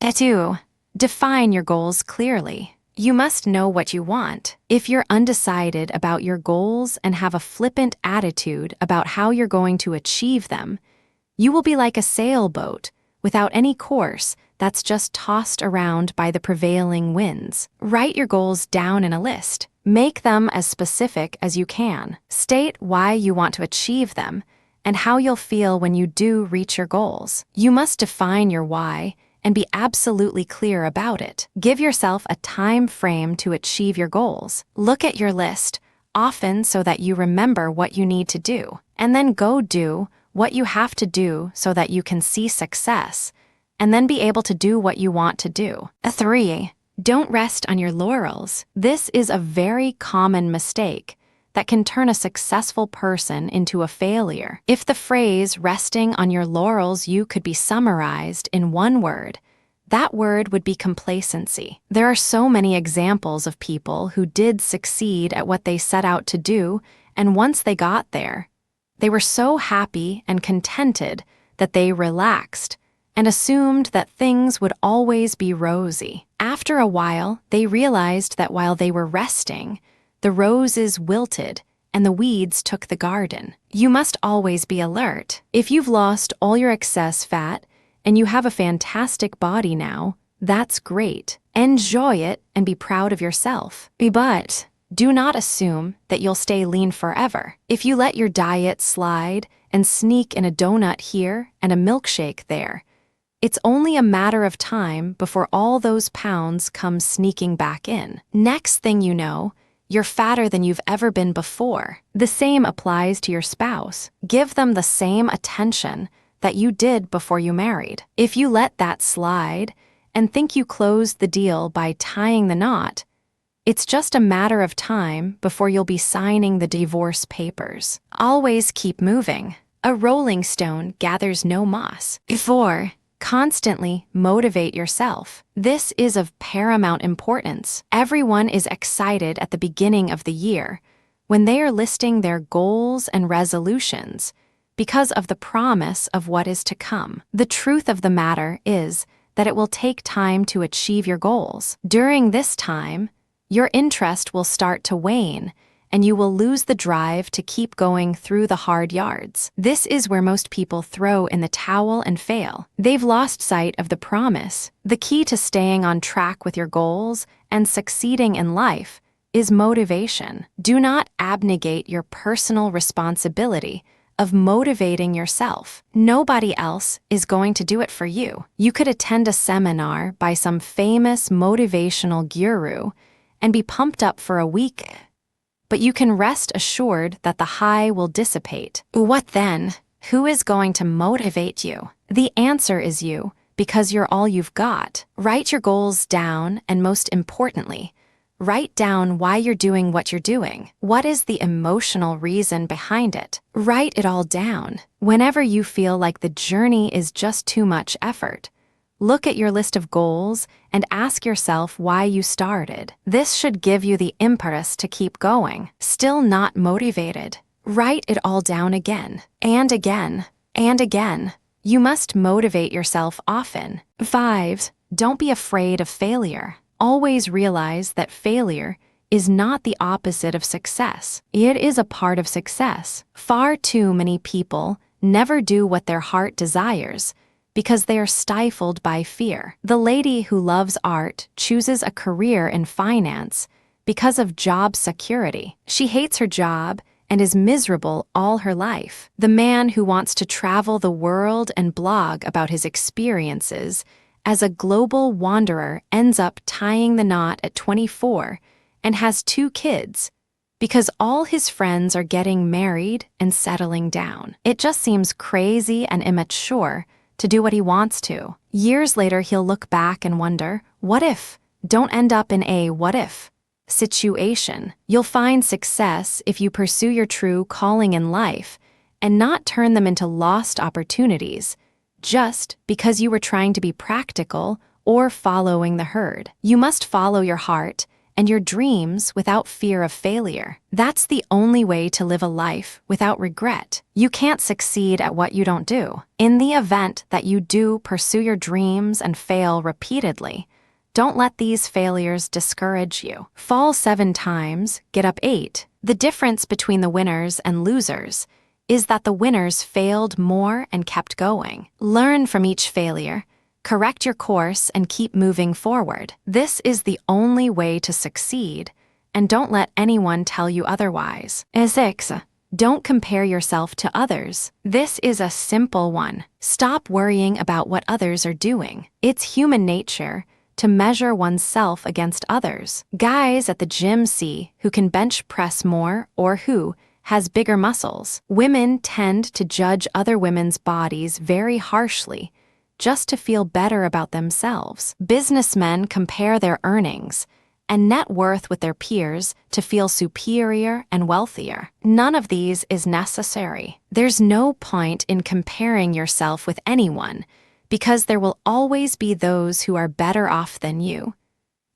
2. Define your goals clearly. You must know what you want. If you're undecided about your goals and have a flippant attitude about how you're going to achieve them, you will be like a sailboat without any course that's just tossed around by the prevailing winds. Write your goals down in a list. Make them as specific as you can. State why you want to achieve them and how you'll feel when you do reach your goals. You must define your why and be absolutely clear about it. Give yourself a time frame to achieve your goals. Look at your list, often so that you remember what you need to do, and then go do what you have to do so that you can see success, and then be able to do what you want to do. 3. Don't rest on your laurels. This is a very common mistake that can turn a successful person into a failure. If the phrase resting on your laurels could be summarized in one word, that word would be complacency. There are so many examples of people who did succeed at what they set out to do, and once they got there, they were so happy and contented that they relaxed and assumed that things would always be rosy. After a while, they realized that while they were resting, the roses wilted and the weeds took the garden. You must always be alert. If you've lost all your excess fat and you have a fantastic body now, that's great. Enjoy it and be proud of yourself. But do not assume that you'll stay lean forever. If you let your diet slide and sneak in a donut here and a milkshake there, it's only a matter of time before all those pounds come sneaking back in. Next thing you know, you're fatter than you've ever been before. The same applies to your spouse. Give them the same attention that you did before you married. If you let that slide and think you closed the deal by tying the knot, it's just a matter of time before you'll be signing the divorce papers. Always keep moving. A rolling stone gathers no moss. 4. Constantly motivate yourself. This is of paramount importance. Everyone is excited at the beginning of the year when they are listing their goals and resolutions because of the promise of what is to come. The truth of the matter is that it will take time to achieve your goals. During this time, your interest will start to wane, and you will lose the drive to keep going through the hard yards. This is where most people throw in the towel and fail. They've lost sight of the promise. The key to staying on track with your goals and succeeding in life is motivation. Do not abnegate your personal responsibility of motivating yourself. Nobody else is going to do it for you. You could attend a seminar by some famous motivational guru and be pumped up for a week, but you can rest assured that the high will dissipate. What then? Who is going to motivate you? The answer is you, because you're all you've got. Write your goals down, and most importantly, write down why you're doing what you're doing. What is the emotional reason behind it? Write it all down. Whenever you feel like the journey is just too much effort, look at your list of goals and ask yourself why you started. This should give you the impetus to keep going. Still not motivated? Write it all down again, and again, and again. You must motivate yourself often. 5. Don't be afraid of failure. Always realize that failure is not the opposite of success. It is a part of success. Far too many people never do what their heart desires because they are stifled by fear. The lady who loves art chooses a career in finance because of job security. She hates her job and is miserable all her life. The man who wants to travel the world and blog about his experiences as a global wanderer ends up tying the knot at 24 and has 2 kids because all his friends are getting married and settling down. It just seems crazy and immature to do what he wants to. Years later, he'll look back and wonder, what if? Don't end up in a what if situation. You'll find success if you pursue your true calling in life and not turn them into lost opportunities just because you were trying to be practical or following the herd. You must follow your heart and your dreams without fear of failure. That's the only way to live a life without regret. You can't succeed at what you don't do. In the event that you do pursue your dreams and fail repeatedly, don't let these failures discourage you. Fall 7 times, get up 8. The difference between the winners and losers is that the winners failed more and kept going. Learn from each failure, correct your course, and keep moving forward. This is the only way to succeed, and don't let anyone tell you otherwise. 6. Don't compare yourself to others. This is a simple one. Stop worrying about what others are doing. It's human nature to measure oneself against others. Guys at the gym see who can bench press more or who has bigger muscles. Women tend to judge other women's bodies very harshly just to feel better about themselves. Businessmen compare their earnings and net worth with their peers to feel superior and wealthier. None of these is necessary. There's no point in comparing yourself with anyone because there will always be those who are better off than you,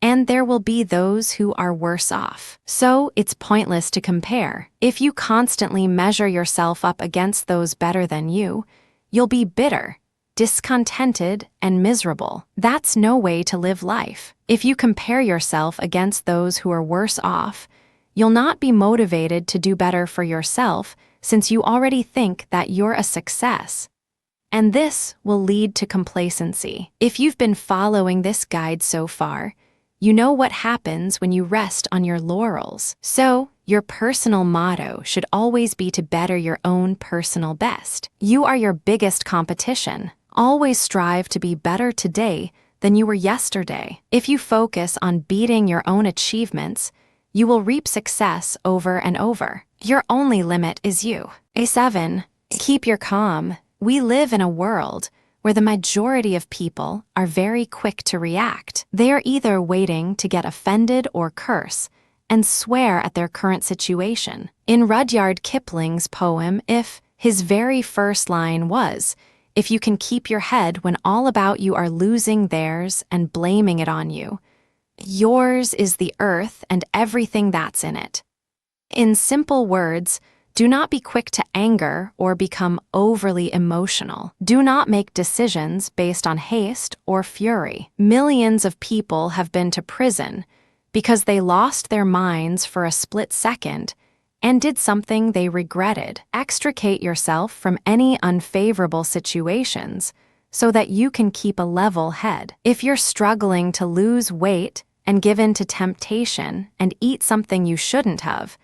and there will be those who are worse off. So it's pointless to compare. If you constantly measure yourself up against those better than you, you'll be bitter, discontented, and miserable. That's no way to live life. If you compare yourself against those who are worse off, you'll not be motivated to do better for yourself since you already think that you're a success. And this will lead to complacency. If you've been following this guide so far, you know what happens when you rest on your laurels. So, your personal motto should always be to better your own personal best. You are your biggest competition. Always strive to be better today than you were yesterday. If you focus on beating your own achievements, you will reap success over and over. Your only limit is you. 7. Keep your calm. We live in a world where the majority of people are very quick to react. They are either waiting to get offended or curse and swear at their current situation. In Rudyard Kipling's poem If, his very first line was, "If you can keep your head when all about you are losing theirs and blaming it on you, yours is the earth and everything that's in it." In simple words, do not be quick to anger or become overly emotional. Do not make decisions based on haste or fury. Millions of people have been to prison because they lost their minds for a split second and did something they regretted. Extricate yourself from any unfavorable situations so that you can keep a level head. If you're struggling to lose weight and give in to temptation and eat something you shouldn't have,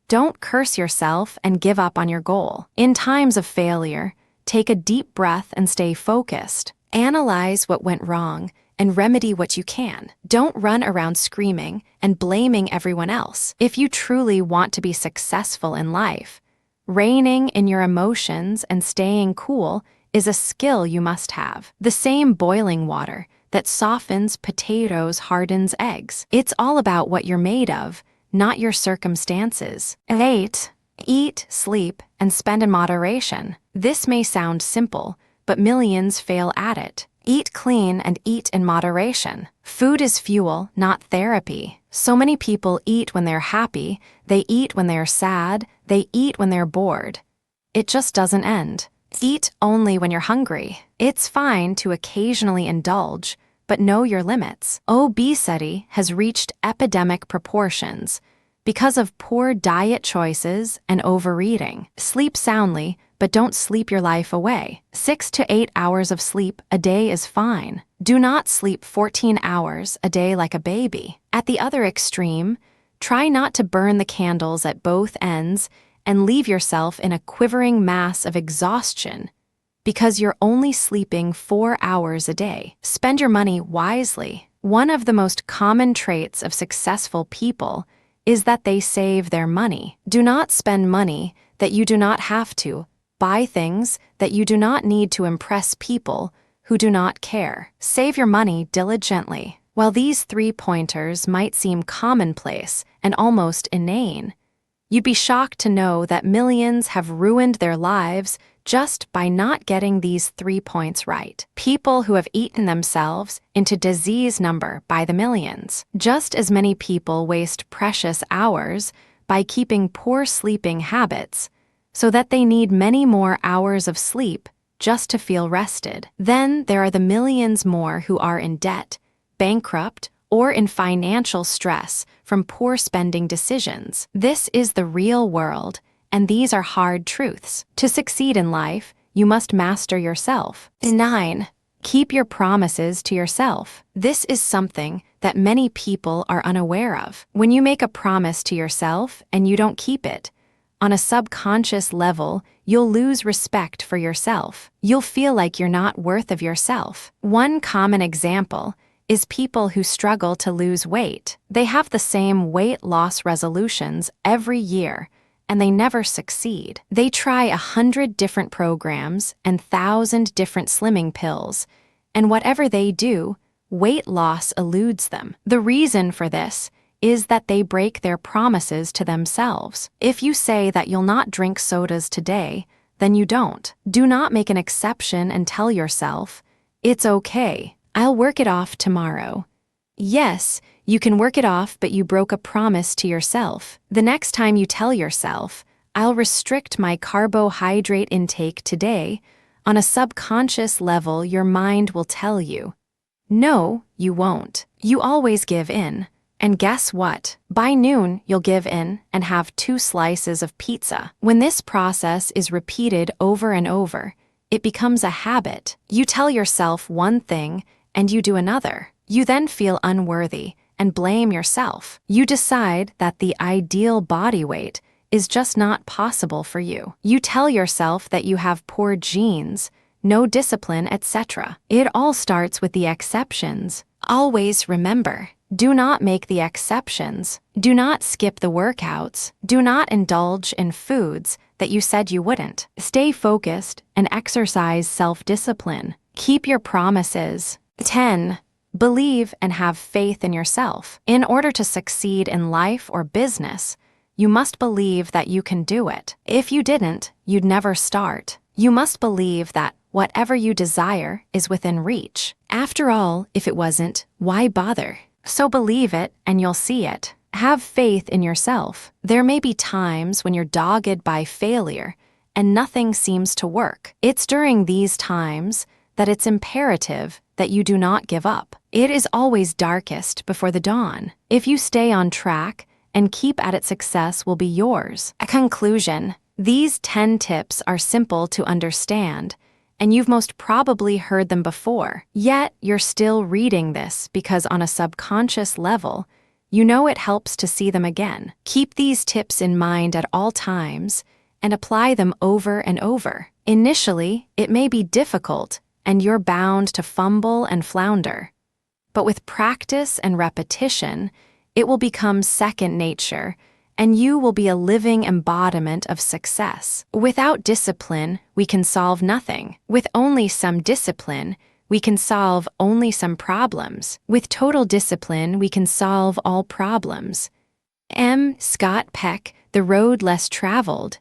don't curse yourself and give up on your goal. In times of failure, take a deep breath and stay focused. Analyze what went wrong and remedy what you can. Don't run around screaming and blaming everyone else. If you truly want to be successful in life, reining in your emotions and staying cool is a skill you must have. The same boiling water that softens potatoes hardens eggs. It's all about what you're made of, not your circumstances. 8. Eat, sleep, and spend in moderation. This may sound simple, but millions fail at it. Eat clean and eat in moderation. Food is fuel, not therapy. So many people eat when they're happy, they eat when they're sad, they eat when they're bored. It just doesn't end. Eat only when you're hungry. It's fine to occasionally indulge, but know your limits. Obesity has reached epidemic proportions because of poor diet choices and overeating. Sleep soundly, but don't sleep your life away. 6 to 8 hours of sleep a day is fine. Do not sleep 14 hours a day like a baby. At the other extreme, try not to burn the candles at both ends and leave yourself in a quivering mass of exhaustion because you're only sleeping 4 hours a day. Spend your money wisely. One of the most common traits of successful people is that they save their money. Do not spend money that you do not have to. Buy things that you do not need to impress people who do not care. Save your money diligently. While these 3 pointers might seem commonplace and almost inane, you'd be shocked to know that millions have ruined their lives just by not getting these 3 points right. People who have eaten themselves into disease number by the millions. Just as many people waste precious hours by keeping poor sleeping habits so that they need many more hours of sleep just to feel rested. Then there are the millions more who are in debt, bankrupt, or in financial stress from poor spending decisions. This is the real world, and these are hard truths. To succeed in life, you must master yourself. 9. Keep your promises to yourself. This is something that many people are unaware of. When you make a promise to yourself and you don't keep it, on a subconscious level, you'll lose respect for yourself. You'll feel like you're not worth of yourself. One common example is people who struggle to lose weight. They have the same weight loss resolutions every year, and they never succeed. They try 100 different programs and 1,000 different slimming pills, and whatever they do, weight loss eludes them. The reason for this is that they break their promises to themselves. If you say that you'll not drink sodas today, then you don't. Do not make an exception and tell yourself, "It's okay, I'll work it off tomorrow." Yes, you can work it off, but you broke a promise to yourself. The next time you tell yourself, "I'll restrict my carbohydrate intake today," on a subconscious level, your mind will tell you, "No, you won't." You always give in. And guess what? By noon, you'll give in and have 2 slices of pizza. When this process is repeated over and over, it becomes a habit. You tell yourself one thing and you do another. You then feel unworthy and blame yourself. You decide that the ideal body weight is just not possible for you. You tell yourself that you have poor genes, no discipline, etc. It all starts with the exceptions. Always remember, do not make the exceptions. Do not skip the workouts. Do not indulge in foods that you said you wouldn't. Stay focused and exercise self-discipline. Keep your promises. 10. Believe and have faith in yourself. In order to succeed in life or business, you must believe that you can do it. If you didn't, you'd never start. You must believe that whatever you desire is within reach. After all, if it wasn't, why bother? So believe it and you'll see it. Have faith in yourself. There may be times when you're dogged by failure and nothing seems to work. It's during these times that it's imperative that you do not give up. It is always darkest before the dawn. If you stay on track and keep at it, success will be yours. A conclusion: these 10 tips are simple to understand, and you've most probably heard them before. Yet, you're still reading this because on a subconscious level, you know it helps to see them again. Keep these tips in mind at all times and apply them over and over. Initially, it may be difficult and you're bound to fumble and flounder. But with practice and repetition, it will become second nature, and you will be a living embodiment of success. Without discipline, we can solve nothing. With only some discipline, we can solve only some problems. With total discipline, we can solve all problems. M. Scott Peck, The Road Less Traveled,